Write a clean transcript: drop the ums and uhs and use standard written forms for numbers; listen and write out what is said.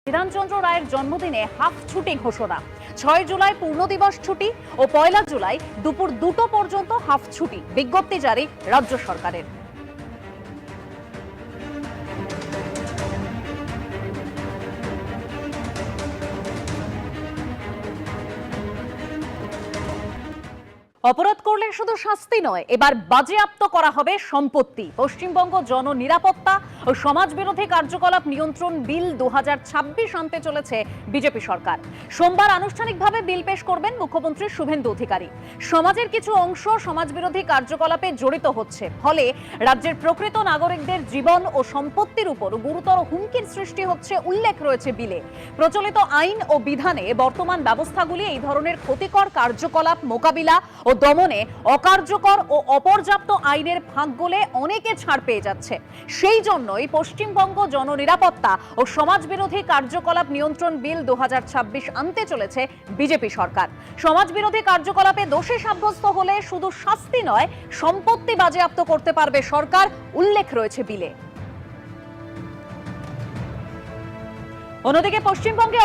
বিধানচন্দ্র রায়ের জন্মদিনে হাফ ছুটি ঘোষণা। 6 জুলাই পূর্ণ দিবস ছুটি ও 1 জুলাই দুপুর 2টো পর্যন্ত হাফ ছুটি, বিজ্ঞপ্তি জারি রাজ্য সরকারের। অপরাধ করলে শুধু শাস্তি নয়, এবার বাজেয়াপ্ত করা হবে সম্পত্তি। পশ্চিমবঙ্গ জননিরাপত্তা ও সমাজ বিরোধী কার্যকলাপ নিয়ন্ত্রণ বিল 2026 আনতে চলেছে বিজেপি সরকার। সোমবার আনুষ্ঠানিকভাবে বিল পেশ করবেন মুখ্যমন্ত্রী শুভেন্দু অধিকারী। সমাজের কিছু অংশ সমাজ বিরোধী কার্যকলাপে জড়িত হচ্ছে, ফলে রাজ্যের প্রকৃত নাগরিকদের জীবন ও সম্পত্তির উপর গুরুতর হুমকির সৃষ্টি হচ্ছে উল্লেখ রয়েছে বিলে। প্রচলিত আইন ও বিধানে বর্তমান ব্যবস্থাগুলি এই ধরনের ক্ষতিকর কার্যকলাপ মোকাবিলা ও দমনে অকার্যকর ও অপর্যাপ্ত আইনের ফাঁক গলে অনেকে ছাড় পেয়ে যাচ্ছে। সেই জন্যই পশ্চিমবঙ্গ জননিরাপত্তা ও সমাজ বিরোধী কার্যকলাপ নিয়ন্ত্রণ বিল 2026 আনতে চলেছে বিজেপি সরকার। সমাজ বিরোধী কার্যকলাপে দোষী সাব্যস্ত হলে শুধু শাস্তি নয়, সম্পত্তি বাজেয়াপ্ত করতে পারবে সরকার, উল্লেখ রয়েছে বিলে। অন্যদিকে পশ্চিমবঙ্গে